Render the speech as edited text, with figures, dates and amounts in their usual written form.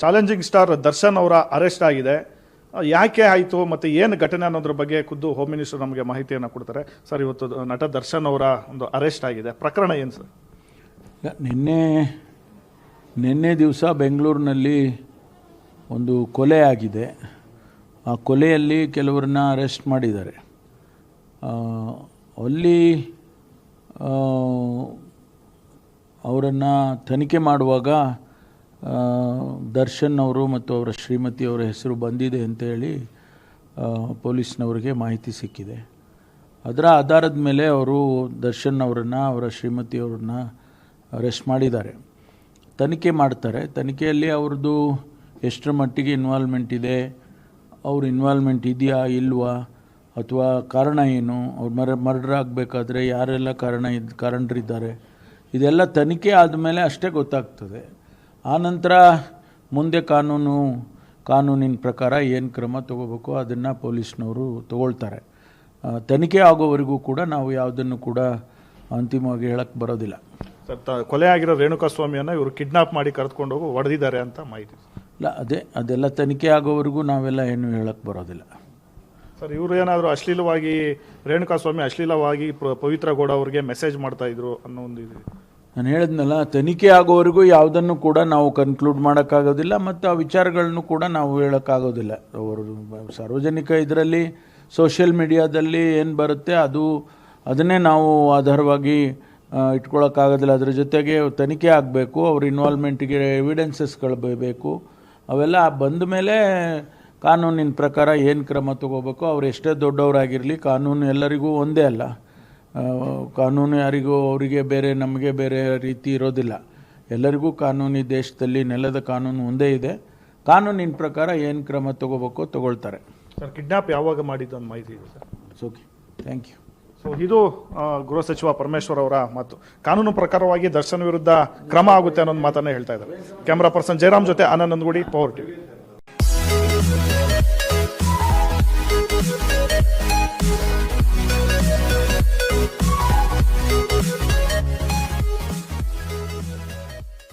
Challenging star Darshan ಅವರ arrest ಆಗಿದೆ. ಯಾಕೆ ಆಯಿತು ಮತ್ತು ಏನು ಘಟನೆ ಅನ್ನೋದ್ರ ಬಗ್ಗೆ ಖುದ್ದು ಹೋಮ್ ಮಿನಿಸ್ಟರ್ ನಮಗೆ ಮಾಹಿತಿಯನ್ನು ಕೊಡ್ತಾರೆ. ಸರ್, ಇವತ್ತು ನಟ ದರ್ಶನ್ ಅವರ ಒಂದು ಅರೆಸ್ಟ್ ಆಗಿದೆ, ಪ್ರಕರಣ ಏನು ಸರ್? ನಿನ್ನೆ ದಿವಸ ಬೆಂಗಳೂರಿನಲ್ಲಿ ಒಂದು ಕೊಲೆ ಆಗಿದೆ. ಆ ಕೊಲೆಯಲ್ಲಿ ಕೆಲವರನ್ನ ಅರೆಸ್ಟ್ ಮಾಡಿದ್ದಾರೆ. ಅಲ್ಲಿ ಅವರನ್ನು ತನಿಖೆ ಮಾಡುವಾಗ ದರ್ಶನ್ ಅವರು ಮತ್ತು ಅವರ ಶ್ರೀಮತಿಯವರ ಹೆಸರು ಬಂದಿದೆ ಅಂತೇಳಿ ಪೊಲೀಸ್ನವರಿಗೆ ಮಾಹಿತಿ ಸಿಕ್ಕಿದೆ. ಅದರ ಆಧಾರದ ಮೇಲೆ ಅವರು ದರ್ಶನ್ ಅವರನ್ನು, ಅವರ ಶ್ರೀಮತಿಯವ್ರನ್ನ ಅರೆಸ್ಟ್ ಮಾಡಿದ್ದಾರೆ. ತನಿಖೆ ಮಾಡ್ತಾರೆ. ತನಿಖೆಯಲ್ಲಿ ಅವ್ರದ್ದು ಎಷ್ಟರ ಮಟ್ಟಿಗೆ ಇನ್ವಾಲ್ವ್ಮೆಂಟ್ ಇದೆ, ಅವ್ರ ಇನ್ವಾಲ್ವ್ಮೆಂಟ್ ಇದೆಯಾ ಇಲ್ವಾ, ಅಥವಾ ಕಾರಣ ಏನು, ಅವ್ರು ಮರ್ಡರ್ ಆಗಬೇಕಾದ್ರೆ ಯಾರೆಲ್ಲ ಕಾರಣರಿದ್ದಾರೆ, ಇದೆಲ್ಲ ತನಿಖೆ ಆದಮೇಲೆ ಅಷ್ಟೇ ಗೊತ್ತಾಗ್ತದೆ. ಆನಂತರ ಮುಂದೆ ಕಾನೂನಿನ ಪ್ರಕಾರ ಏನು ಕ್ರಮ ತಗೋಬೇಕು ಅದನ್ನು ಪೊಲೀಸ್ನವರು ತಗೊಳ್ತಾರೆ. ತನಿಖೆ ಆಗೋವರೆಗೂ ಕೂಡ ನಾವು ಯಾವುದನ್ನು ಕೂಡ ಅಂತಿಮವಾಗಿ ಹೇಳಕ್ಕೆ ಬರೋದಿಲ್ಲ. ಸರ್, ಕೊಲೆ ಆಗಿರೋ ರೇಣುಕಾಸ್ವಾಮಿಯನ್ನು ಇವರು ಕಿಡ್ನಾಪ್ ಮಾಡಿ ಕರೆದುಕೊಂಡು ಹೋಗಿ ಹೊಡೆದಿದ್ದಾರೆ ಅಂತ ಮಾಹಿತಿ. ಇಲ್ಲ, ಅದೆಲ್ಲ ತನಿಖೆ ಆಗೋವರೆಗೂ ನಾವೆಲ್ಲ ಏನು ಹೇಳಕ್ಕೆ ಬರೋದಿಲ್ಲ. ಸರ್, ಇವರು ಏನಾದರೂ ಅಶ್ಲೀಲವಾಗಿ ರೇಣುಕಾಸ್ವಾಮಿ ಅಶ್ಲೀಲವಾಗಿ ಪವಿತ್ರ ಗೌಡ ಅವರಿಗೆ ಮೆಸೇಜ್ ಮಾಡ್ತಾ ಇದ್ರು ಅನ್ನೋ ಒಂದು ಇದು. ನಾನು ಹೇಳಿದ್ನಲ್ಲ, ತನಿಖೆ ಆಗೋವರೆಗೂ ಯಾವುದನ್ನು ಕೂಡ ನಾವು ಕನ್ಕ್ಲೂಡ್ ಮಾಡೋಕ್ಕಾಗೋದಿಲ್ಲ ಮತ್ತು ಆ ವಿಚಾರಗಳನ್ನು ಕೂಡ ನಾವು ಹೇಳೋಕ್ಕಾಗೋದಿಲ್ಲ. ಅವರು ಸಾರ್ವಜನಿಕ ಇದರಲ್ಲಿ ಸೋಷಿಯಲ್ ಮೀಡಿಯಾದಲ್ಲಿ ಏನು ಬರುತ್ತೆ ಅದನ್ನೇ ನಾವು ಆಧಾರವಾಗಿ ಇಟ್ಕೊಳ್ಳೋಕ್ಕಾಗೋದಿಲ್ಲ. ಅದ್ರ ಜೊತೆಗೆ ತನಿಖೆ ಆಗಬೇಕು, ಅವ್ರ ಇನ್ವಾಲ್ವ್ಮೆಂಟಿಗೆ ಎವಿಡೆನ್ಸಸ್ಗಳು ಬೇಕು. ಅವೆಲ್ಲ ಬಂದ ಮೇಲೆ ಕಾನೂನಿನ ಪ್ರಕಾರ ಏನು ಕ್ರಮ ತಗೋಬೇಕು. ಅವ್ರು ಎಷ್ಟೇ ದೊಡ್ಡವರಾಗಿರಲಿ, ಕಾನೂನು ಎಲ್ಲರಿಗೂ ಒಂದೇ ಅಲ್ಲ. ಕಾನೂನು ಯಾರಿಗೂ ಅವರಿಗೆ ಬೇರೆ ನಮಗೆ ಬೇರೆ ರೀತಿ ಇರೋದಿಲ್ಲ. ಎಲ್ಲರಿಗೂ ಕಾನೂನು ದೇಶದಲ್ಲಿ ನೆಲದ ಕಾನೂನು ಒಂದೇ ಇದೆ. ಕಾನೂನಿನ ಪ್ರಕಾರ ಏನು ಕ್ರಮ ತಗೋಬೇಕು ತಗೊಳ್ತಾರೆ. ಸರ್, ಕಿಡ್ನಾಪ್ ಯಾವಾಗ ಮಾಡಿದ್ದು ಅಂತ ಮಾಹಿತಿ ಇದೆ sir? Okay, thank you. So ಇದು ಗೃಹ ಸಚಿವ ಪರಮೇಶ್ವರ್ ಅವರ ಮಾತು. ಕಾನೂನು ಪ್ರಕಾರವಾಗಿ ದರ್ಶನ್ ವಿರುದ್ಧ ಕ್ರಮ ಆಗುತ್ತೆ ಅನ್ನೋದು ಮಾತನ್ನೇ ಹೇಳ್ತಾ ಇದ್ದಾರೆ. ಕ್ಯಾಮ್ರಾ ಪರ್ಸನ್ ಜಯರಾಮ್ ಜೊತೆ ಆನಂದ್ ನಂದಗುಡಿ, ಪವರ್ ಟಿವಿ.